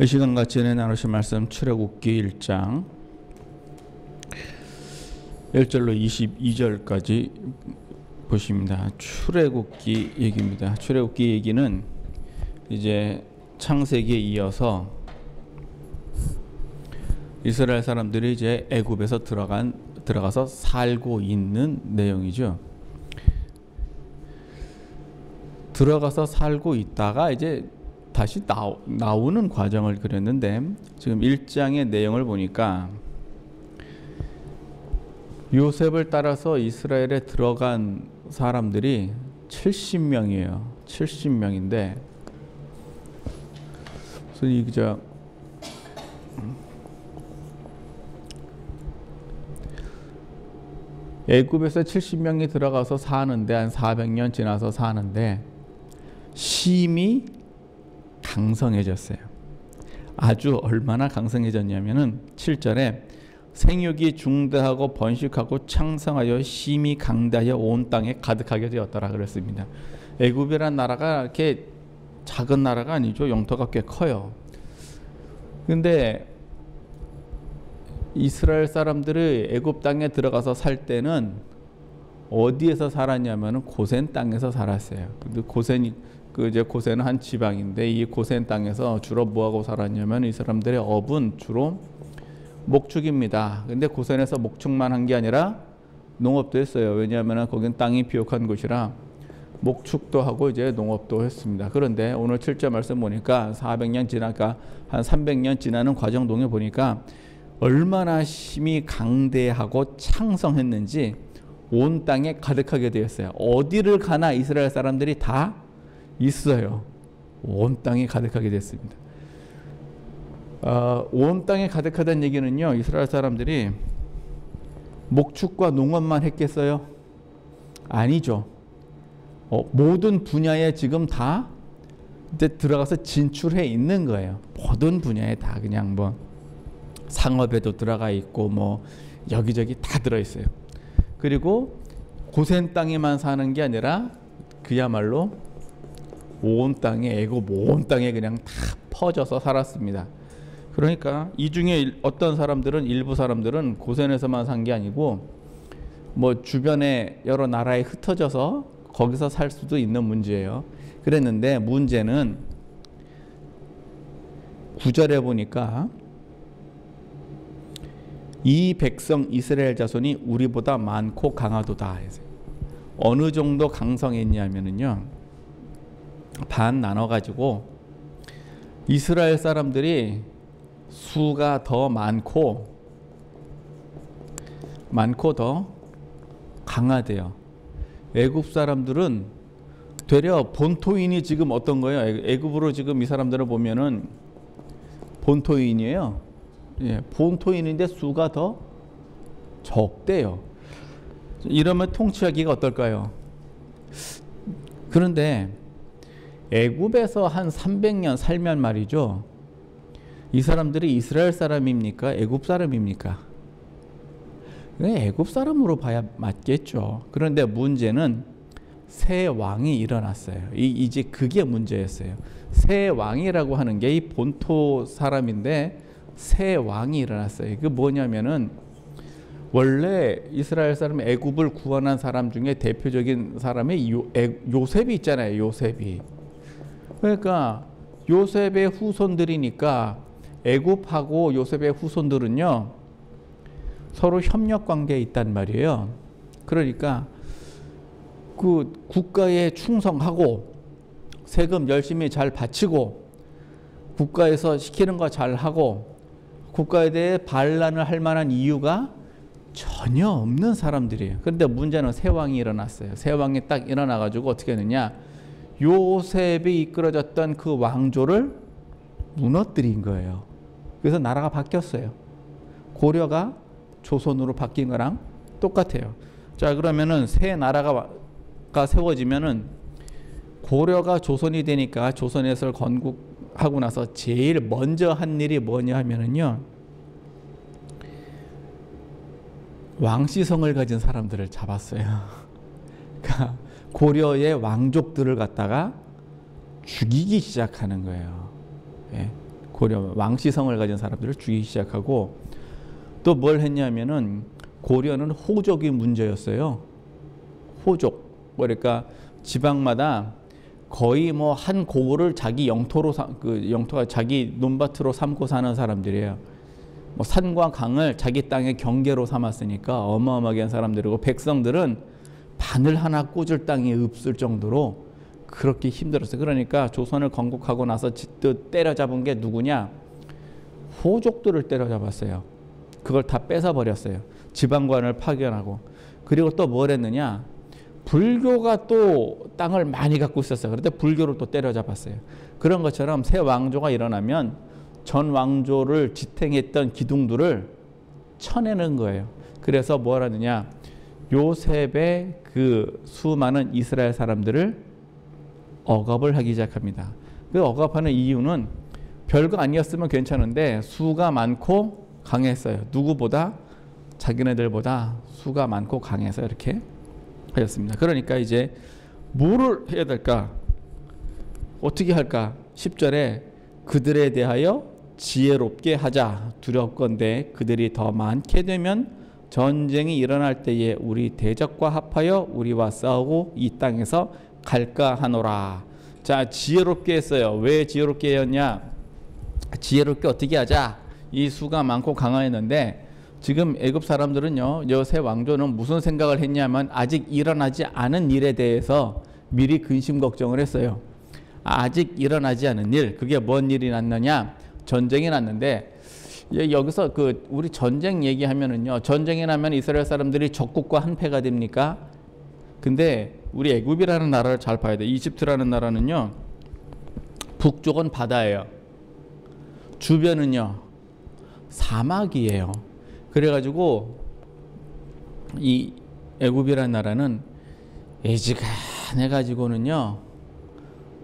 이 시간 같이 나누실 말씀 출애굽기 1장 1절로 22절까지 보십니다. 출애굽기 얘기입니다. 출애굽기 얘기는 이제 창세기에 이어서 이스라엘 사람들이 이제 애굽에서 들어가서 살고 있는 내용이죠. 들어가서 살고 있다가 이제 다시 나오는 과정을 그렸는데, 지금 1장의 내용을 보니까 요셉을 따라서 이스라엘에 들어간 사람들이 70명이에요. 70명인데 그래서 애굽에서 70명이 들어가서 사는데 한 400년 지나서 사는데 심히 강성해졌어요. 아주 얼마나 강성해졌냐면은 7절에 생육이 중대하고 번식하고 창성하여 심히 강대하여 온 땅에 가득하게 되었더라 그랬습니다. 애굽이란 나라가 이렇게 작은 나라가 아니죠. 영토가 꽤 커요. 근데 이스라엘 사람들이 애굽 땅에 들어가서 살 때는 어디에서 살았냐면은 고센 땅에서 살았어요. 근데 고센은 한 지방인데 이 고센 땅에서 주로 뭐하고 살았냐면 이 사람들의 업은 주로 목축입니다. 근데 고센에서 목축만 한 게 아니라 농업도 했어요. 왜냐하면 거긴 땅이 비옥한 곳이라 목축도 하고 이제 농업도 했습니다. 그런데 오늘 7절 말씀 보니까 400년 지나가 한 300년 지나는 과정 동에 보니까 얼마나 심히 강대하고 창성했는지 온 땅에 가득하게 되었어요. 어디를 가나 이스라엘 사람들이 다 있어요. 온 땅에 가득하게 됐습니다. 온 땅에 가득하다는 얘기는요, 이스라엘 사람들이 목축과 농업만 했겠어요? 아니죠. 모든 분야에 지금 다 이제 들어가서 진출해 있는 거예요. 모든 분야에 다 그냥 뭐 상업에도 들어가 있고 뭐 여기저기 다 들어 있어요. 그리고 고센 땅에만 사는 게 아니라 그야말로 온 땅에, 애굽 온 땅에 그냥 다 퍼져서 살았습니다. 그러니까 이 중에 어떤 사람들은, 일부 사람들은 고센에서만 산 게 아니고 뭐 주변에 여러 나라에 흩어져서 거기서 살 수도 있는 문제예요. 그랬는데 문제는 9절에 보니까 이 백성 이스라엘 자손이 우리보다 많고 강하도다. 어느 정도 강성했냐면요, 반 나눠가지고 이스라엘 사람들이 수가 더 많고 더 강하대요. 애굽 사람들은 되려 본토인이 지금 어떤 거예요? 애굽으로 지금 이 사람들을 보면은 본토인이에요. 예, 본토인인데 수가 더 적대요. 이러면 통치하기가 어떨까요? 그런데 애굽에서 한 300년 살면 말이죠, 이 사람들이 이스라엘 사람입니까? 애굽 사람입니까? 애굽 사람으로 봐야 맞겠죠. 그런데 문제는 새 왕이 일어났어요. 이제 그게 문제였어요. 새 왕이라고 하는 게 이 본토 사람인데 새 왕이 일어났어요. 그 뭐냐면은 원래 이스라엘 사람, 애굽을 구원한 사람 중에 대표적인 사람이 요셉이 있잖아요. 요셉이. 그러니까 요셉의 후손들이니까 애굽하고 요셉의 후손들은요 서로 협력 관계에 있단 말이에요. 그러니까 그 국가에 충성하고 세금 열심히 잘 바치고 국가에서 시키는 거 잘 하고 국가에 대해 반란을 할 만한 이유가 전혀 없는 사람들이에요. 그런데 문제는 새 왕이 일어났어요. 새 왕이 딱 일어나가지고 어떻게 했느냐, 요셉이 이끌어졌던 그 왕조를 무너뜨린 거예요. 그래서 나라가 바뀌었어요. 고려가 조선으로 바뀐 거랑 똑같아요. 자, 그러면은 새 나라가 세워지면은 고려가 조선이 되니까 조선에서 건국하고 나서 제일 먼저 한 일이 뭐냐 하면은요, 왕시성을 가진 사람들을 잡았어요. 그러니까 고려의 왕족들을 갖다가 죽이기 시작하는 거예요. 예. 고려 왕시성을 가진 사람들을 죽이기 시작하고, 또 뭘 했냐면은 고려는 호족이 문제였어요. 호족. 그러니까 지방마다 거의 뭐 한 고을을 자기 영토로 그 영토가 자기 논밭으로 삼고 사는 사람들이에요. 뭐 산과 강을 자기 땅의 경계로 삼았으니까 어마어마하게 한 사람들이고, 백성들은 바늘 하나 꽂을 땅이 없을 정도로 그렇게 힘들었어요. 그러니까 조선을 건국하고 나서 때려잡은 게 누구냐? 호족들을 때려잡았어요. 그걸 다 뺏어버렸어요. 지방관을 파견하고. 그리고 또 뭘 했느냐? 불교가 또 땅을 많이 갖고 있었어요. 그런데 불교를 또 때려잡았어요. 그런 것처럼 새 왕조가 일어나면 전 왕조를 지탱했던 기둥들을 쳐내는 거예요. 그래서 뭘 하느냐? 요셉의 그 수많은 이스라엘 사람들을 억압을 하기 시작합니다. 그 억압하는 이유는 별거 아니었으면 괜찮은데 수가 많고 강했어요. 누구보다? 자기네들보다 수가 많고 강해서 이렇게 하였습니다. 그러니까 이제 뭐를 해야 될까? 어떻게 할까? 10절에 그들에 대하여 지혜롭게 하자. 두렵건대 그들이 더 많게 되면 전쟁이 일어날 때에 우리 대적과 합하여 우리와 싸우고 이 땅에서 갈까 하노라. 자, 지혜롭게 했어요. 왜 지혜롭게 했냐? 지혜롭게 어떻게 하자? 이 수가 많고 강하였는데, 지금 애굽 사람들은요, 새 왕조는 무슨 생각을 했냐면 아직 일어나지 않은 일에 대해서 미리 근심 걱정을 했어요. 아직 일어나지 않은 일, 그게 뭔 일이 났느냐? 전쟁이 났는데, 여기서 그 우리 전쟁 얘기하면은요, 전쟁이 나면 이스라엘 사람들이 적국과 한패가 됩니까? 근데 우리 애굽이라는 나라를 잘 봐야 돼. 이집트라는 나라는요, 북쪽은 바다예요. 주변은요, 사막이에요. 그래가지고 이 애굽이라는 나라는 애지간해가지고는요,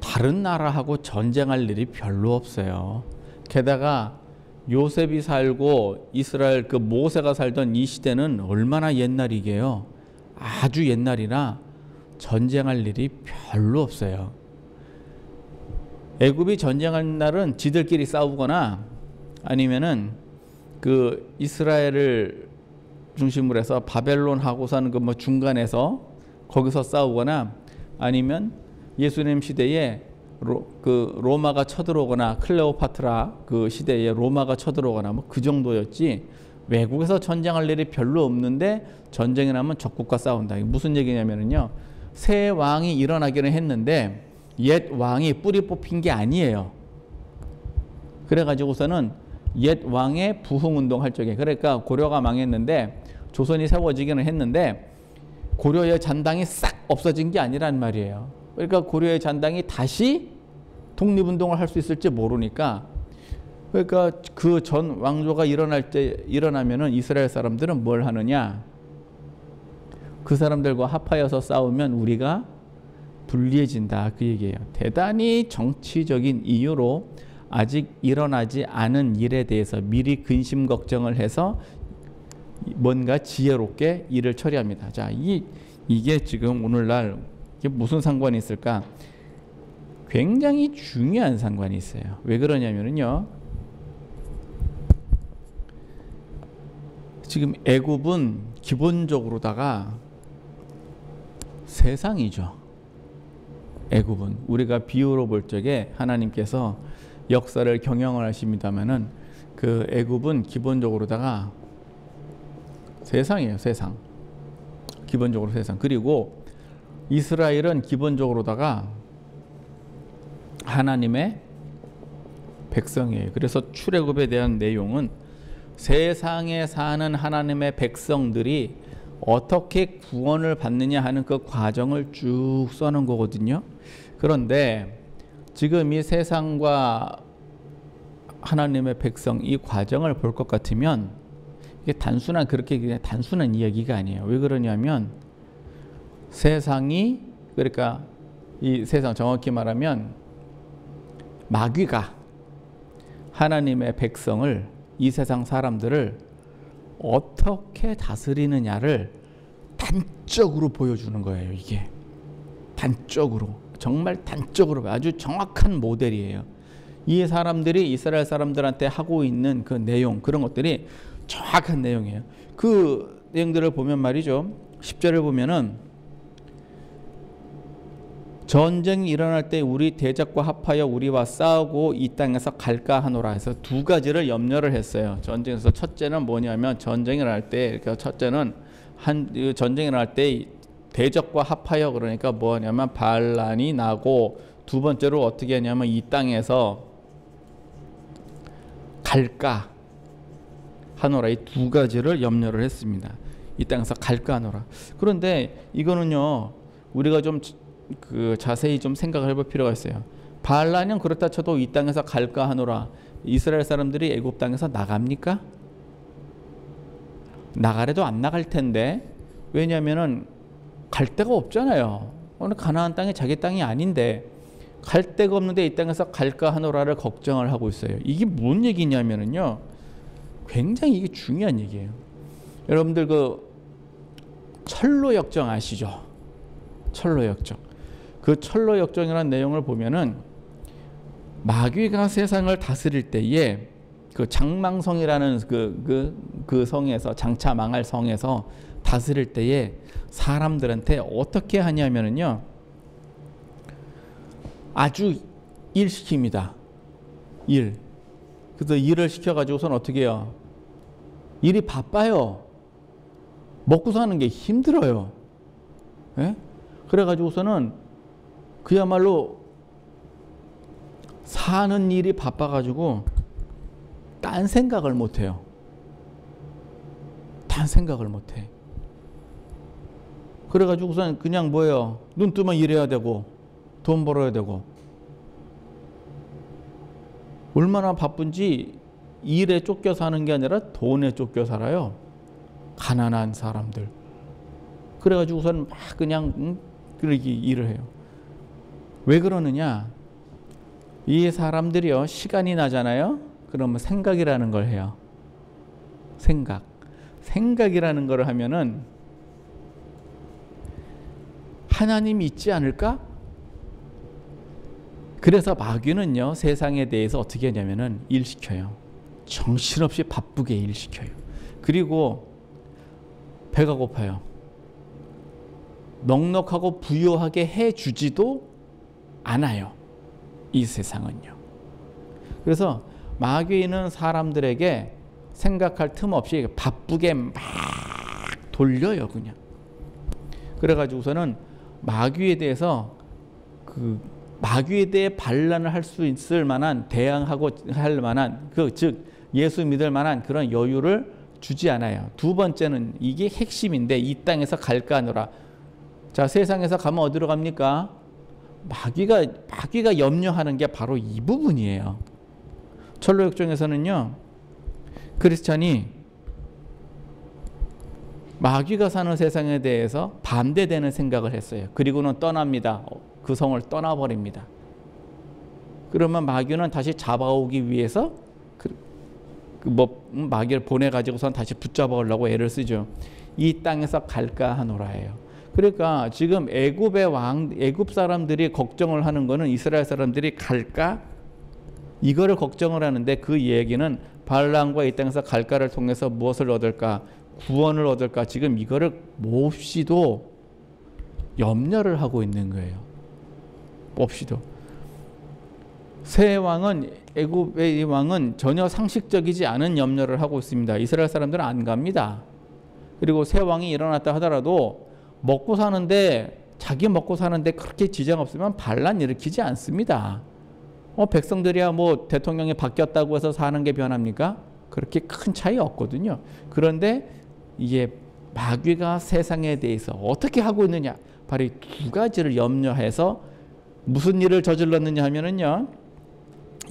다른 나라하고 전쟁할 일이 별로 없어요. 게다가 요셉이 살고 이스라엘 그 모세가 살던 이 시대는 얼마나 옛날이게요. 아주 옛날이라 전쟁할 일이 별로 없어요. 애굽이 전쟁할 날은 지들끼리 싸우거나 아니면은 그 이스라엘을 중심으로 해서 바벨론하고서는 그 뭐 중간에서 거기서 싸우거나, 아니면 예수님 시대에 로마가 쳐들어오거나, 클레오파트라 그 시대에 로마가 쳐들어오거나 뭐 그 정도였지, 외국에서 전쟁할 일이 별로 없는데 전쟁이 나면 적국과 싸운다. 이게 무슨 얘기냐면요, 새 왕이 일어나기는 했는데 옛 왕이 뿌리 뽑힌 게 아니에요. 그래가지고서는 옛 왕의 부흥운동 할 적에, 그러니까 고려가 망했는데 조선이 세워지기는 했는데 고려의 잔당이 싹 없어진 게 아니란 말이에요. 그러니까 고려의 잔당이 다시 독립운동을 할 수 있을지 모르니까, 그러니까 그 전 왕조가 일어나면은 이스라엘 사람들은 뭘 하느냐? 그 사람들과 합하여서 싸우면 우리가 불리해진다, 그 얘기예요. 대단히 정치적인 이유로 아직 일어나지 않은 일에 대해서 미리 근심 걱정을 해서 뭔가 지혜롭게 일을 처리합니다. 자, 이게 지금 오늘날 이게 무슨 상관이 있을까? 굉장히 중요한 상관이 있어요. 왜 그러냐면요, 지금 애굽은 기본적으로다가 세상이죠. 애굽은 우리가 비유로 볼 적에 하나님께서 역사를 경영을 하십니다만은 그 애굽은 기본적으로다가 세상이에요. 세상. 기본적으로 세상. 그리고 이스라엘은 기본적으로다가 하나님의 백성이에요. 그래서 출애굽에 대한 내용은 세상에 사는 하나님의 백성들이 어떻게 구원을 받느냐 하는 그 과정을 쭉 써놓은 거거든요. 그런데 지금 이 세상과 하나님의 백성 이 과정을 볼 것 같으면 이게 그렇게 그냥 단순한 이야기가 아니에요. 왜 그러냐면 세상이, 그러니까 이 세상, 정확히 말하면 마귀가 하나님의 백성을, 이 세상 사람들을 어떻게 다스리느냐를 단적으로 보여주는 거예요. 이게 단적으로, 정말 단적으로 아주 정확한 모델이에요. 이 사람들이 이스라엘 사람들한테 하고 있는 그 내용, 그런 것들이 정확한 내용이에요. 그 내용들을 보면 말이죠. 10절을 보면은 전쟁이 일어날 때 우리 대적과 합하여 우리와 싸우고 이 땅에서 갈까 하노라 해서 두 가지를 염려를 했어요. 전쟁에서 첫째는 뭐냐면 전쟁이 일어날 때, 첫째는 전쟁이 일어날 때 대적과 합하여, 그러니까 뭐냐면 반란이 나고, 두 번째로 어떻게 하냐면 이 땅에서 갈까 하노라, 이 두 가지를 염려를 했습니다. 이 땅에서 갈까 하노라. 그런데 이거는요, 우리가 좀 자세히 좀 생각을 해볼 필요가 있어요. 반란은 그렇다 쳐도 이 땅에서 갈까 하노라. 이스라엘 사람들이 애굽 땅에서 나갑니까? 나가래도 안 나갈 텐데. 왜냐하면은 갈 데가 없잖아요. 오늘 가나안 땅이 자기 땅이 아닌데 갈 데가 없는데 이 땅에서 갈까 하노라를 걱정을 하고 있어요. 이게 뭔 얘기냐면은요, 굉장히 이게 중요한 얘기예요. 여러분들 그 철로 역정 아시죠? 철로 역정. 그 철로 역정이라는 내용을 보면은 마귀가 세상을 다스릴 때에 그 장망성이라는 그 성에서, 장차 망할 성에서 다스릴 때에 사람들한테 어떻게 하냐면은요, 아주 일시킵니다. 일. 그래서 일을 시켜가지고선 어떻게 해요? 일이 바빠요. 먹고 사는 게 힘들어요. 예? 그래가지고서는 그야말로 사는 일이 바빠가지고 딴 생각을 못해요. 딴 생각을 못해. 그래가지고선 그냥 뭐예요? 눈 뜨면 일해야 되고 돈 벌어야 되고. 얼마나 바쁜지 일에 쫓겨 사는 게 아니라 돈에 쫓겨 살아요. 가난한 사람들. 그래가지고선 막 그냥 그렇게 일을 해요. 왜 그러느냐? 이 사람들이요, 시간이 나잖아요. 그러면 생각이라는 걸 해요. 생각이라는 걸 하면은 하나님이 있지 않을까? 그래서 마귀는요, 세상에 대해서 어떻게 하냐면은 일시켜요. 정신없이 바쁘게 일시켜요. 그리고 배가 고파요. 넉넉하고 부유하게 해주지도 않아요. 이 세상은요. 그래서 마귀는 사람들에게 생각할 틈 없이 바쁘게 막 돌려요, 그냥. 그래가지고서는 마귀에 대해서 마귀에 대해 반란을 할 수 있을 만한, 대항하고 할 만한, 즉 예수 믿을 만한 그런 여유를 주지 않아요. 두 번째는 이게 핵심인데, 이 땅에서 갈까 하노라. 자, 세상에서 가면 어디로 갑니까? 마귀가 염려하는 게 바로 이 부분이에요. 철로역정에서는요, 크리스찬이 마귀가 사는 세상에 대해서 반대되는 생각을 했어요. 그리고는 떠납니다. 그 성을 떠나버립니다. 그러면 마귀는 다시 잡아오기 위해서 마귀를 보내가지고선 다시 붙잡아오려고 애를 쓰죠. 이 땅에서 갈까 하노라예요. 그러니까 지금 애굽 사람들이 걱정을 하는 거는 이스라엘 사람들이 갈까? 이거를 걱정을 하는데, 그 얘기는 발람과 이 땅에서 갈까를 통해서 무엇을 얻을까? 구원을 얻을까? 지금 이거를 몹시도 염려를 하고 있는 거예요. 몹시도. 새 왕은, 애굽의 왕은 전혀 상식적이지 않은 염려를 하고 있습니다. 이스라엘 사람들은 안 갑니다. 그리고 새 왕이 일어났다 하더라도 자기 먹고 사는데 그렇게 지장 없으면 반란 일으키지 않습니다. 백성들이야 뭐 대통령이 바뀌었다고 해서 사는 게 변합니까? 그렇게 큰 차이 없거든요. 그런데 이게 마귀가 세상에 대해서 어떻게 하고 있느냐, 바로 이 두 가지를 염려해서 무슨 일을 저질렀느냐 하면은요,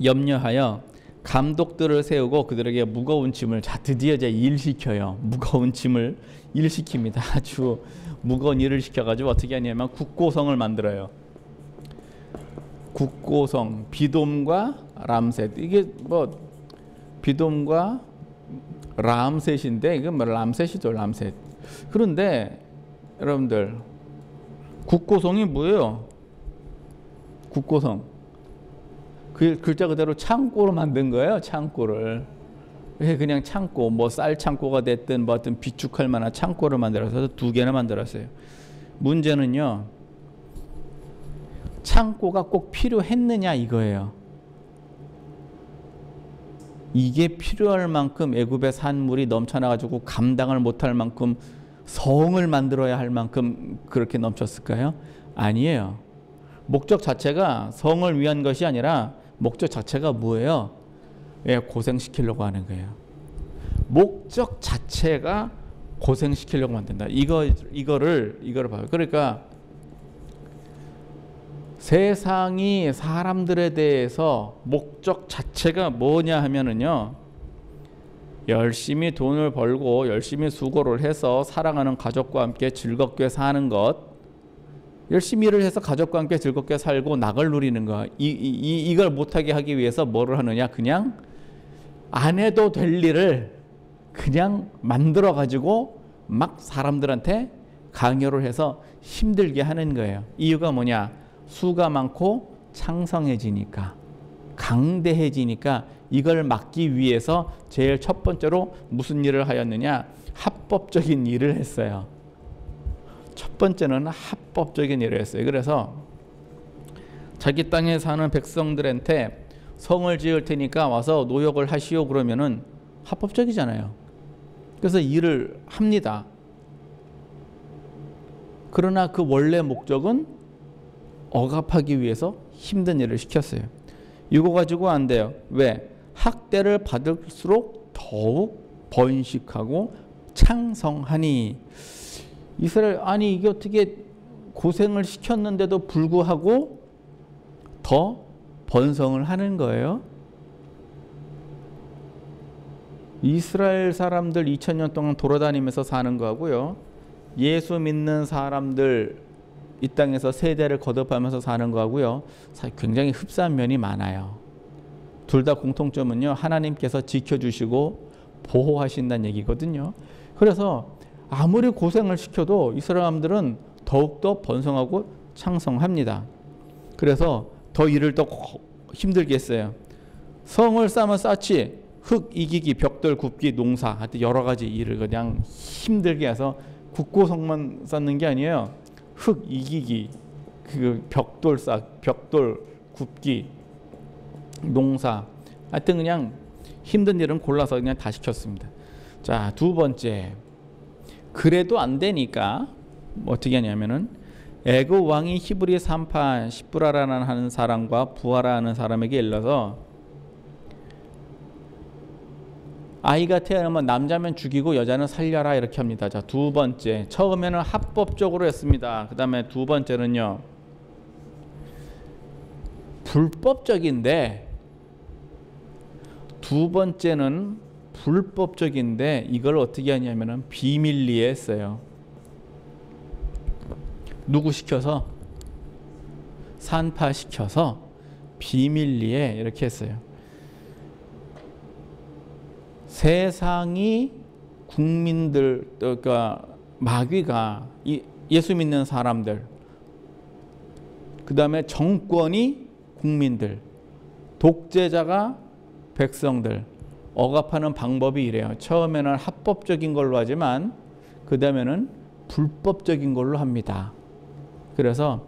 염려하여 감독들을 세우고 그들에게 무거운 짐을, 자 드디어 이제 일시켜요. 무거운 짐을 일시킵니다. 아주 무거운 일을 시켜가지고 어떻게 하냐면 국고성을 만들어요. 국고성, 비돔과 람셋. 이게 뭐 비돔과 람셋인데 이건 뭐 람셋이죠, 람셋. 그런데 여러분들 국고성이 뭐예요? 국고성. 그 글자 그대로 창고로 만든 거예요. 창고를. 그냥 창고, 뭐 쌀 창고가 됐든 뭐 어떤 비축할 만한 창고를 만들어서 2개나 만들었어요. 문제는요, 창고가 꼭 필요했느냐 이거예요. 이게 필요할 만큼 애굽의 산물이 넘쳐나가지고 감당을 못할 만큼 성을 만들어야 할 만큼 그렇게 넘쳤을까요? 아니에요. 목적 자체가 성을 위한 것이 아니라 목적 자체가 뭐예요? 예, 고생시키려고 하는 거예요. 목적 자체가 고생시키려고 만든다. 이거를 봐요. 그러니까 세상이 사람들에 대해서 목적 자체가 뭐냐 하면은요, 열심히 돈을 벌고 열심히 수고를 해서 사랑하는 가족과 함께 즐겁게 사는 것, 열심히 일을 해서 가족과 함께 즐겁게 살고 낙을 누리는 것, 이걸 못하게 하기 위해서 뭐를 하느냐, 그냥 안 해도 될 일을 그냥 만들어 가지고 막 사람들한테 강요를 해서 힘들게 하는 거예요. 이유가 뭐냐? 수가 많고 창성해지니까, 강대해지니까 이걸 막기 위해서 제일 첫 번째로 무슨 일을 하였느냐? 합법적인 일을 했어요. 첫 번째는 합법적인 일을 했어요. 그래서 자기 땅에 사는 백성들한테 성을 지을 테니까 와서 노역을 하시오 그러면은 합법적이잖아요. 그래서 일을 합니다. 그러나 그 원래 목적은 억압하기 위해서 힘든 일을 시켰어요. 이거 가지고 안 돼요. 왜? 학대를 받을수록 더욱 번식하고 창성하니. 이스라엘, 아니 이게 어떻게 고생을 시켰는데도 불구하고 더 번성을 하는 거예요? 이스라엘 사람들 2000년 동안 돌아다니면서 사는 거하고요, 예수 믿는 사람들 이 땅에서 세대를 거듭하면서 사는 거하고요, 굉장히 흡사한 면이 많아요. 둘 다 공통점은요, 하나님께서 지켜주시고 보호하신다는 얘기거든요. 그래서 아무리 고생을 시켜도 이 사람들은 더욱더 번성하고 창성합니다. 그래서 더 일을 더 힘들게 했어요. 성을 쌓으면 쌓지, 흙 이기기, 벽돌 굽기, 농사, 하여튼 여러 가지 일을 그냥 힘들게 해서 굳고 성만 쌓는 게 아니에요. 흙 이기기, 그 벽돌 굽기, 농사, 하여튼 그냥 힘든 일은 골라서 그냥 다 시켰습니다. 자, 두 번째, 그래도 안 되니까 어떻게 하냐면은 애굽 왕이 히브리 산파 시브라라는 하는 사람과 부하라는 사람에게 일러서 아이가 태어나면 남자면 죽이고 여자는 살려라 이렇게 합니다. 자, 두 번째, 처음에는 합법적으로 했습니다. 그 다음에 두 번째는요, 불법적인데, 두 번째는 불법적인데 이걸 어떻게 하냐면은 비밀리에 했어요. 누구 시켜서? 산파시켜서 비밀리에 이렇게 했어요. 세상이 국민들, 그러니까 마귀가 예수 믿는 사람들, 그 다음에 정권이 국민들, 독재자가 백성들 억압하는 방법이 이래요. 처음에는 합법적인 걸로 하지만 그 다음에는 불법적인 걸로 합니다. 그래서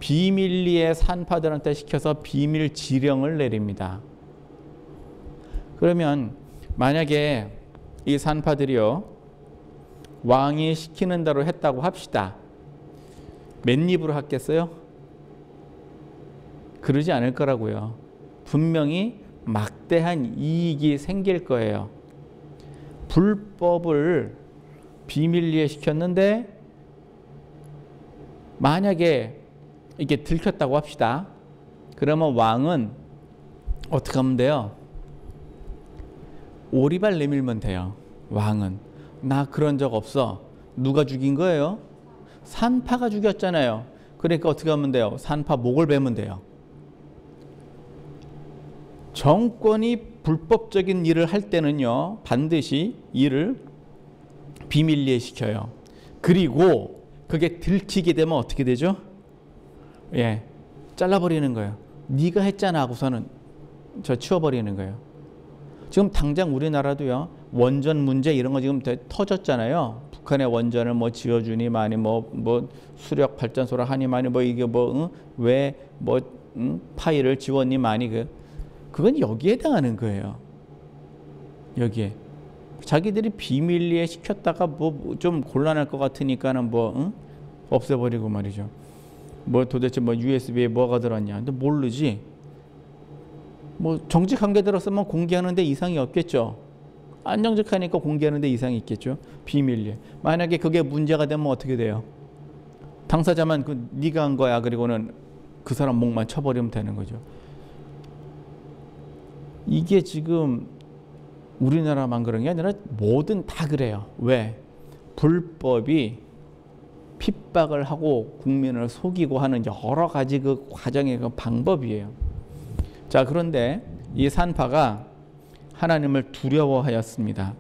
비밀리에 산파들한테 시켜서 비밀 지령을 내립니다. 그러면 만약에 이 산파들이요, 왕이 시키는 대로 했다고 합시다. 맨입으로 하겠어요? 그러지 않을 거라고요. 분명히 막대한 이익이 생길 거예요. 불법을 비밀리에 시켰는데 만약에 이게 들켰다고 합시다. 그러면 왕은 어떻게 하면 돼요? 오리발 내밀면 돼요. 왕은 나 그런 적 없어. 누가 죽인 거예요? 산파가 죽였잖아요. 그러니까 어떻게 하면 돼요? 산파 목을 베면 돼요. 정권이 불법적인 일을 할 때는요, 반드시 일을 비밀리에 시켜요. 그리고 그게 들키게 되면 어떻게 되죠? 예, 잘라버리는 거예요. 네가 했잖아 하고서는 치워버리는 거예요. 지금 당장 우리나라도요, 원전 문제 이런 거 지금 터졌잖아요. 북한의 원전을 뭐 지어주니 많이 뭐 수력 발전소를 하니 많이 뭐 이게 왜 파일을 지웠니 많이 그건 여기에 해당하는 거예요. 여기에 자기들이 비밀리에 시켰다가 뭐 좀 곤란할 것 같으니까는 없애버리고 말이죠. 뭐 도대체 USB에 뭐가 들었냐? 근데 모르지. 정직한 게 들었으면 공개하는데 이상이 없겠죠. 안 정직하니까 공개하는데 이상이 있겠죠. 비밀리에. 만약에 그게 문제가 되면 어떻게 돼요? 당사자만 네가 한 거야. 그리고는 그 사람 목만 쳐버리면 되는 거죠. 이게 지금 우리나라만 그런 게 아니라 뭐든 다 그래요. 왜? 불법이 핍박을 하고 국민을 속이고 하는 여러 가지 그 과정의 그 방법이에요. 자, 그런데 이 산파가 하나님을 두려워하였습니다.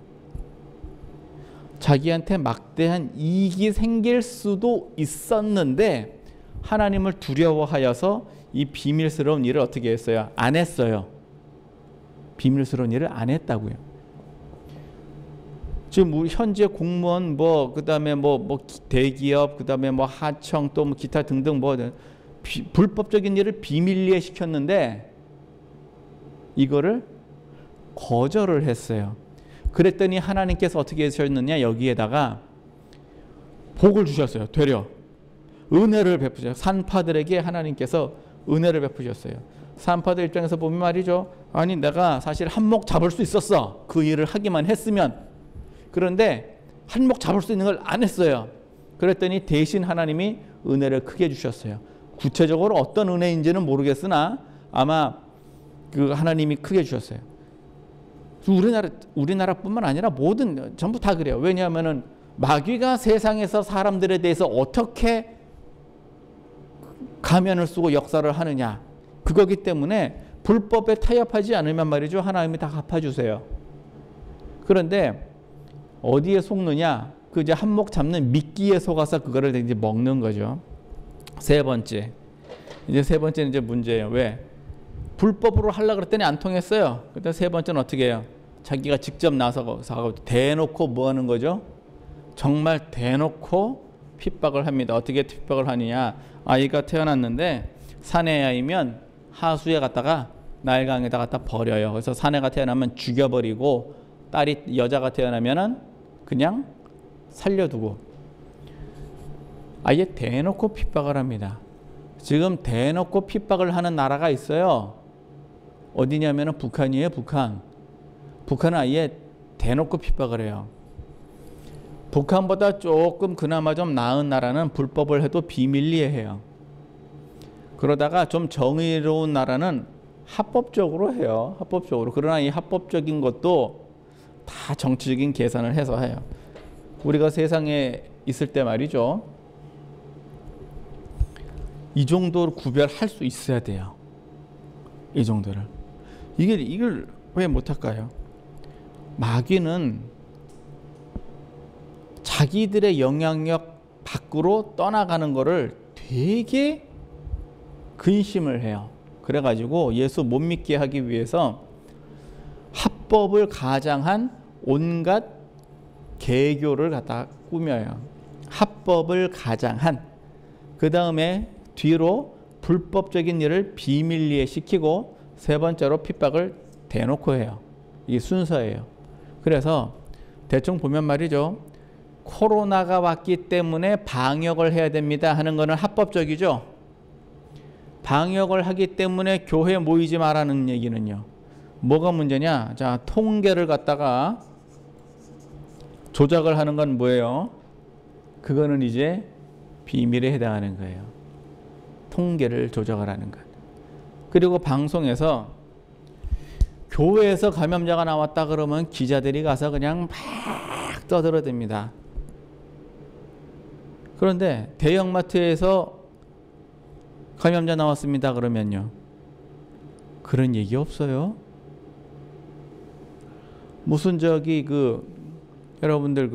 자기한테 막대한 이익이 생길 수도 있었는데 하나님을 두려워하여서 이 비밀스러운 일을 어떻게 했어요? 안 했어요. 비밀스러운 일을 안 했다고요. 지금 우리 현재 공무원 그다음에 대기업 그다음에 하청 또 기타 등등 불법적인 일을 비밀리에 시켰는데 이거를 거절을 했어요. 그랬더니 하나님께서 어떻게 하셨느냐? 여기에다가 복을 주셨어요. 되려 은혜를 베푸셨어요. 산파들에게 하나님께서 은혜를 베푸셨어요. 산파들 입장에서 보면 말이죠. 아니 내가 사실 한몫 잡을 수 있었어. 그 일을 하기만 했으면. 그런데 한몫 잡을 수 있는 걸 안 했어요. 그랬더니 대신 하나님이 은혜를 크게 주셨어요. 구체적으로 어떤 은혜인지는 모르겠으나 아마 그 하나님이 크게 주셨어요. 우리나라뿐만 아니라 모든 전부 다 그래요. 왜냐하면은 마귀가 세상에서 사람들에 대해서 어떻게 가면을 쓰고 역사를 하느냐 그거기 때문에 불법에 타협하지 않으면 말이죠. 하나님이 다 갚아주세요. 그런데 어디에 속느냐? 그 이제 한몫 잡는 미끼에 속아서 그거를 이제 먹는 거죠. 세 번째는 이제 문제예요. 왜? 불법으로 하려고 그랬더니 안 통했어요. 그때 세 번째는 어떻게 해요? 자기가 직접 나서고 대놓고 뭐 하는 거죠? 정말 대놓고 핍박을 합니다. 어떻게 핍박을 하느냐? 아이가 태어났는데 사내 아이면 하수에 갖다가 나일강에다 갖다 버려요. 그래서 사내가 태어나면 죽여버리고 여자가 태어나면은 그냥 살려두고 아예 대놓고 핍박을 합니다. 지금 대놓고 핍박을 하는 나라가 있어요. 어디냐면은 북한이에요. 북한은 아예 대놓고 핍박을 해요. 북한보다 조금 그나마 좀 나은 나라는 불법을 해도 비밀리에 해요. 그러다가 좀 정의로운 나라는 합법적으로 해요. 합법적으로. 그러나 이 합법적인 것도 다 정치적인 계산을 해서 해요. 우리가 세상에 있을 때 말이죠. 이 정도로 구별할 수 있어야 돼요. 이 정도를. 이걸 왜 못할까요? 마귀는 자기들의 영향력 밖으로 떠나가는 거를 되게 근심을 해요. 그래가지고 예수 못 믿게 하기 위해서 합법을 가장한 온갖 개교를 갖다 꾸며요. 합법을 가장한. 그 다음에 뒤로 불법적인 일을 비밀리에 시키고 세 번째로 핍박을 대놓고 해요. 이게 순서예요. 그래서 대충 보면 말이죠. 코로나가 왔기 때문에 방역을 해야 됩니다 하는 거는 합법적이죠. 방역을 하기 때문에 교회 모이지 말라는 얘기는요. 뭐가 문제냐? 자, 통계를 갖다가 조작을 하는 건 뭐예요? 그거는 이제 비밀에 해당하는 거예요. 통계를 조작을 하는 것. 그리고 방송에서 교회에서 감염자가 나왔다 그러면 기자들이 가서 그냥 막 떠들어댑니다. 그런데 대형마트에서 감염자 나왔습니다 그러면요. 그런 얘기 없어요. 무슨 여러분들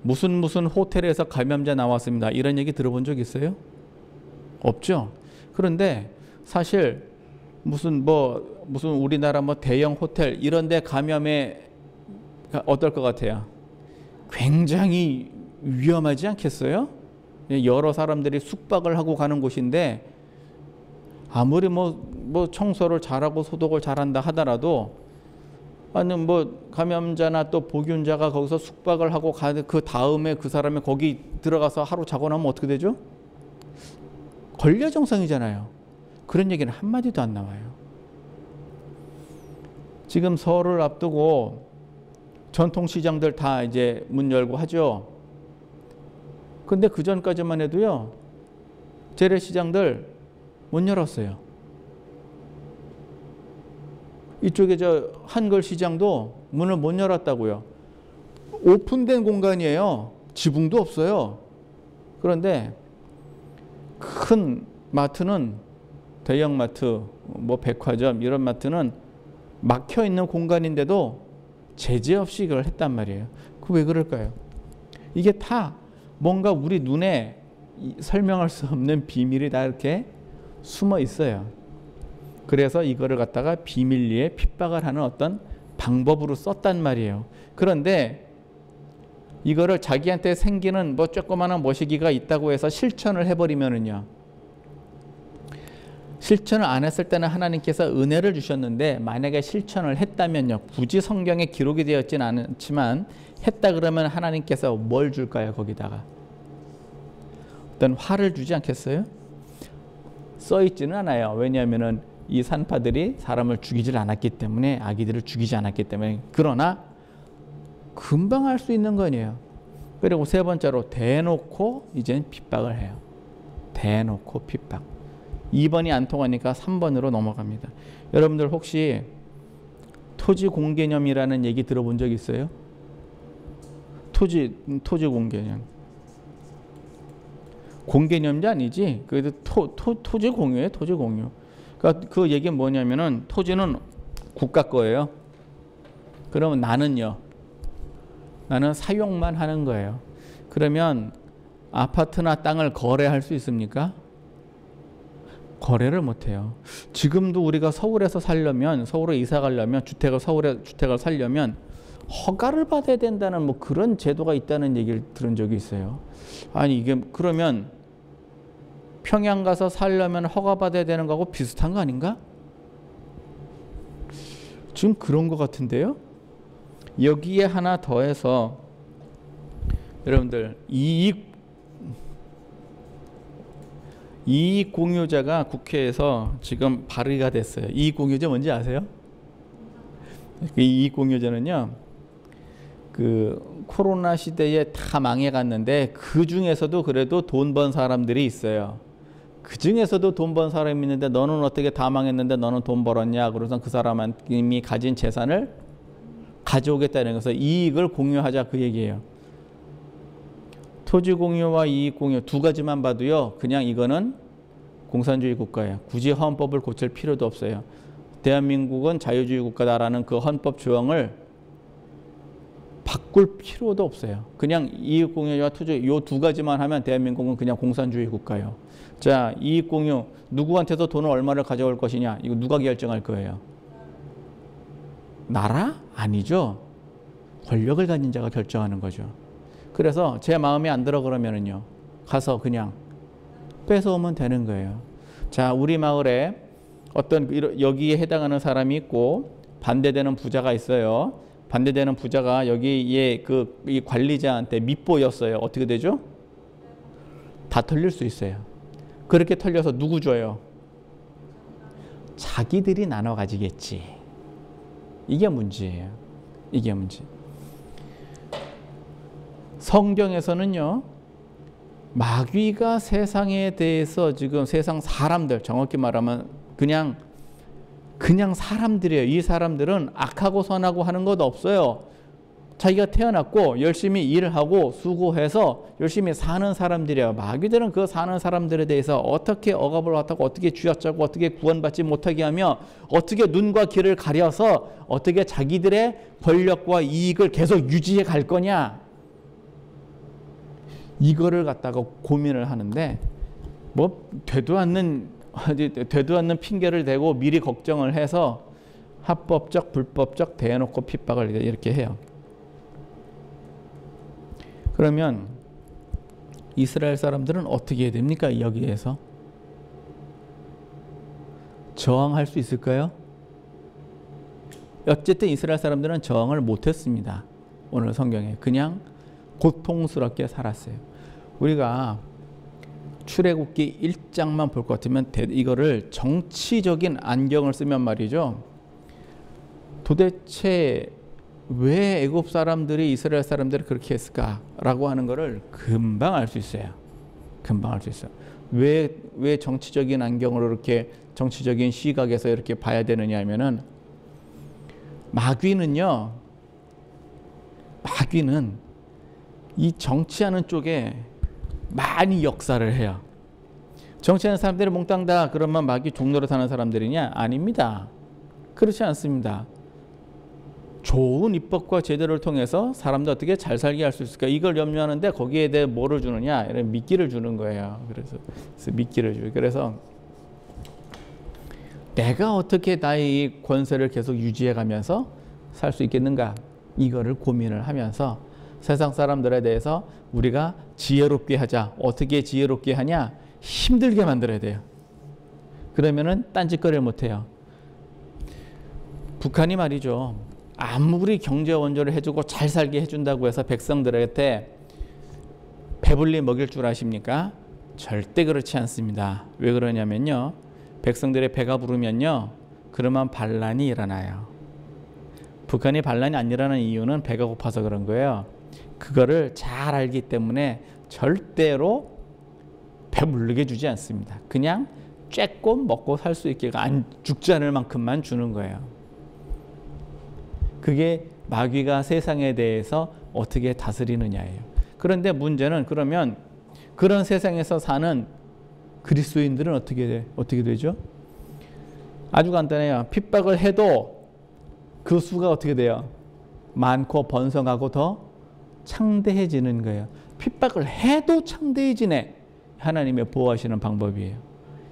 무슨 호텔에서 감염자 나왔습니다. 이런 얘기 들어본 적 있어요? 없죠. 그런데 사실 무슨 우리나라 뭐 대형 호텔 이런 데 감염에 어떨 것 같아요? 굉장히 위험하지 않겠어요? 여러 사람들이 숙박을 하고 가는 곳인데 아무리 뭐 청소를 잘하고 소독을 잘한다 하더라도 아니 뭐 감염자나 또 보균자가 거기서 숙박을 하고 그 다음에 그 사람이 거기 들어가서 하루 자고 나면 어떻게 되죠? 권려정상이잖아요. 그런 얘기는 한마디도 안 나와요. 지금 설을 앞두고 전통시장들 다 이제 문 열고 하죠. 근데 그 전까지만 해도요, 재래시장들 못 열었어요. 이쪽에 저 한글시장도 문을 못 열었다고요. 오픈된 공간이에요. 지붕도 없어요. 그런데 큰 마트는, 대형마트, 뭐 백화점 이런 마트는 막혀 있는 공간인데도 제재 없이 이걸 했단 말이에요. 그 왜 그럴까요? 이게 다 뭔가 우리 눈에 설명할 수 없는 비밀이 다 이렇게 숨어 있어요. 그래서 이거를 갖다가 비밀리에 핍박을 하는 어떤 방법으로 썼단 말이에요. 그런데 이거를 자기한테 생기는 뭐 조그마한 모시기가 있다고 해서 실천을 해버리면은요, 실천을 안 했을 때는 하나님께서 은혜를 주셨는데 만약에 실천을 했다면요, 굳이 성경에 기록이 되었진 않지만 했다 그러면 하나님께서 뭘 줄까요? 거기다가 어떤 화를 주지 않겠어요? 써 있지는 않아요. 왜냐하면은 이 산파들이 사람을 죽이질 않았기 때문에, 아기들을 죽이지 않았기 때문에. 그러나 금방 할 수 있는 거 아니에요. 그리고 세 번째로 대놓고 이제는 핍박을 해요. 대놓고 핍박. 2번이 안 통하니까 3번으로 넘어갑니다. 여러분들 혹시 토지 공개념이라는 얘기 들어본 적 있어요? 토지 공개념. 공개념이 아니지. 그래도 토지 공유예요. 토지 공유. 그러니까 그 얘기는 뭐냐면은 토지는 국가 거예요. 그러면 나는요, 나는 사용만 하는 거예요. 그러면 아파트나 땅을 거래할 수 있습니까? 거래를 못해요. 지금도 우리가 서울에서 살려면, 서울에 이사 가려면, 서울에 주택을 살려면 허가를 받아야 된다는 뭐 그런 제도가 있다는 얘기를 들은 적이 있어요. 아니 이게 그러면 평양 가서 살려면 허가 받아야 되는 거하고 비슷한 거 아닌가? 지금 그런 거 같은데요. 여기에 하나 더해서 여러분들 이익 공유자가 국회에서 지금 발의가 됐어요. 이익 공유자 뭔지 아세요? 이익 공유자는요, 그 코로나 시대에 다 망해갔는데 그 중에서도 그래도 돈 번 사람들이 있어요. 그 중에서도 돈 번 사람이 있는데 너는 어떻게 다 망했는데 너는 돈 벌었냐? 그래서 그 사람이 가진 재산을 가져오겠다는 것은 이익을 공유하자, 그 얘기예요. 토지 공유와 이익 공유 두 가지만 봐도요, 그냥 이거는 공산주의 국가예요. 굳이 헌법을 고칠 필요도 없어요. 대한민국은 자유주의 국가다라는 그 헌법 조항을 바꿀 필요도 없어요. 그냥 이익 공유와 토지 이 두 가지만 하면 대한민국은 그냥 공산주의 국가예요. 자, 이익 공유, 누구한테서 돈을 얼마를 가져올 것이냐, 이거 누가 결정할 거예요? 나라? 아니죠. 권력을 가진 자가 결정하는 거죠. 그래서 제 마음에 안 들어 그러면은요, 가서 그냥 뺏어오면 되는 거예요. 자, 우리 마을에 어떤 여기에 해당하는 사람이 있고 반대되는 부자가 있어요. 반대되는 부자가 여기에 이 관리자한테 밑보였어요. 어떻게 되죠? 다 털릴 수 있어요. 그렇게 털려서 누구 줘요? 자기들이 나눠 가지겠지. 이게 문제예요. 이게 문제. 성경에서는요, 마귀가 세상에 대해서 지금 세상 사람들, 정확히 말하면 그냥 사람들이에요. 이 사람들은 악하고 선하고 하는 것 없어요. 자기가 태어났고 열심히 일하고 수고해서 열심히 사는 사람들이에요. 마귀들은 그 사는 사람들에 대해서 어떻게 억압을 하고 어떻게 쥐어짜고 어떻게 구원받지 못하게 하며 어떻게 눈과 귀를 가려서 어떻게 자기들의 권력과 이익을 계속 유지해 갈 거냐, 이거를 갖다가 고민을 하는데 뭐 되도 않는 되도 않는 핑계를 대고 미리 걱정을 해서 합법적 불법적 대놓고 핍박을 이렇게 해요. 그러면 이스라엘 사람들은 어떻게 해야 됩니까? 여기에서 저항할 수 있을까요? 어쨌든 이스라엘 사람들은 저항을 못했습니다. 오늘 성경에 그냥 고통스럽게 살았어요. 우리가 출애굽기 1장만 볼 것 같으면 이거를 정치적인 안경을 쓰면 말이죠. 도대체 왜 애굽 사람들이 이스라엘 사람들을 그렇게 했을까라고 하는 거를 금방 알 수 있어요. 금방 알 수 있어요. 왜 정치적인 안경으로 이렇게 정치적인 시각에서 이렇게 봐야 되느냐 하면은 마귀는 이 정치하는 쪽에 많이 역사를 해요. 정치하는 사람들이 몽땅 다 그러면 마귀 종로로 사는 사람들이냐? 아닙니다. 그렇지 않습니다. 좋은 입법과 제도를 통해서 사람들 어떻게 잘 살게 할 수 있을까? 이걸 염려하는데 거기에 대해 뭐를 주느냐? 이런 미끼를 주는 거예요. 그래서 미끼를 줘요. 그래서 내가 어떻게 나의 권세를 계속 유지해 가면서 살 수 있겠는가? 이거를 고민을 하면서 세상 사람들에 대해서 우리가 지혜롭게 하자. 어떻게 지혜롭게 하냐? 힘들게 만들어야 돼요. 그러면은 딴짓거리를 못 해요. 북한이 말이죠. 아무리 경제 원조를 해주고 잘 살게 해준다고 해서 백성들한테 배불리 먹일 줄 아십니까? 절대 그렇지 않습니다. 왜 그러냐면요. 백성들의 배가 부르면요. 그러면 반란이 일어나요. 북한이 반란이 안 일어나는 이유는 배가 고파서 그런 거예요. 그거를 잘 알기 때문에 절대로 배부르게 주지 않습니다. 그냥 쬐끔 먹고 살 수 있게 안 죽지 않을 만큼만 주는 거예요. 그게 마귀가 세상에 대해서 어떻게 다스리느냐예요. 그런데 문제는 그러면 그런 세상에서 사는 그리스도인들은 어떻게 되죠? 아주 간단해요. 핍박을 해도 그 수가 어떻게 돼요? 많고 번성하고 더 창대해지는 거예요. 핍박을 해도 창대해지네. 하나님의 보호하시는 방법이에요.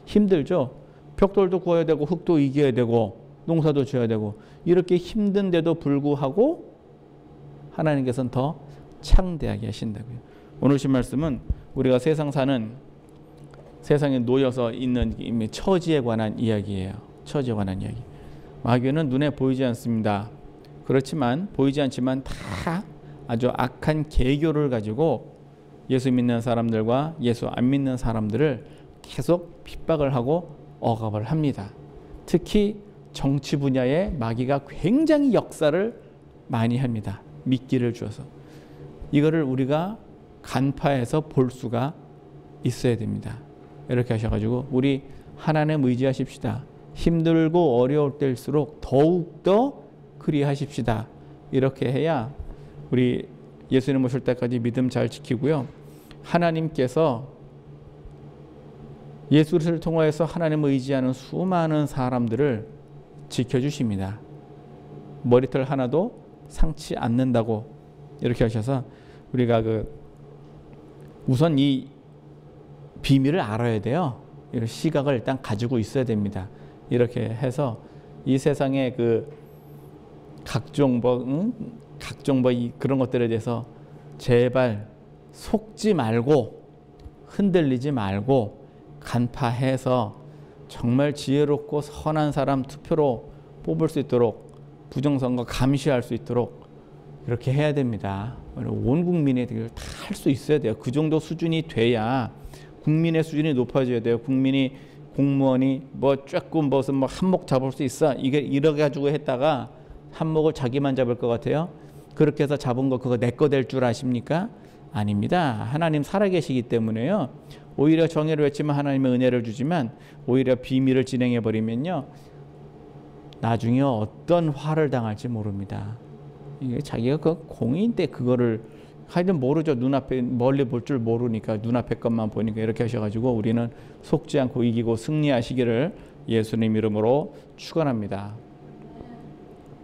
힘들죠? 벽돌도 구워야 되고 흙도 이겨야 되고 농사도 지어야 되고 이렇게 힘든데도 불구하고 하나님께서는 더 창대하게 하신다고요. 오늘 신 말씀은 우리가 세상에 놓여서 있는 처지에 관한 이야기예요. 처지에 관한 이야기. 마귀는 눈에 보이지 않습니다. 그렇지만 보이지 않지만 다 아주 악한 계교를 가지고 예수 믿는 사람들과 예수 안 믿는 사람들을 계속 핍박을 하고 억압을 합니다. 특히 정치 분야에 마귀가 굉장히 역사를 많이 합니다. 미끼를 주어서. 이거를 우리가 간파해서 볼 수가 있어야 됩니다. 이렇게 하셔가지고 우리 하나님 의지하십시다. 힘들고 어려울 때일수록 더욱더 그리하십시다. 이렇게 해야 우리 예수님 오실 때까지 믿음 잘 지키고요. 하나님께서 예수를 통하여서 하나님을 의지하는 수많은 사람들을 지켜주십니다. 머리털 하나도 상치 않는다고 이렇게 하셔서 우리가 우선 이 비밀을 알아야 돼요. 이런 시각을 일단 가지고 있어야 됩니다. 이렇게 해서 이 세상의 각종 그런 것들에 대해서 제발 속지 말고 흔들리지 말고 간파해서 정말 지혜롭고 선한 사람 투표로 뽑을 수 있도록 부정선거 감시할 수 있도록 이렇게 해야 됩니다. 온 국민이 다 할 수 있어야 돼요. 그 정도 수준이 돼야 국민의 수준이 높아져야 돼요. 국민이 공무원이 조금 한몫 잡을 수 있어. 이래 가지고 했다가 한몫을 자기만 잡을 것 같아요. 그렇게 해서 잡은 거 그거 내 거 될 줄 아십니까? 아닙니다. 하나님 살아계시기 때문에요. 오히려 정의를 외치면 하나님의 은혜를 주지만 오히려 비밀을 진행해 버리면요. 나중에 어떤 화를 당할지 모릅니다. 이게 자기가 공인데 그거를 하여튼 모르죠. 눈앞에 멀리 볼 줄 모르니까 눈앞에 것만 보니까 이렇게 하셔가지고 우리는 속지 않고 이기고 승리하시기를 예수님 이름으로 축원합니다.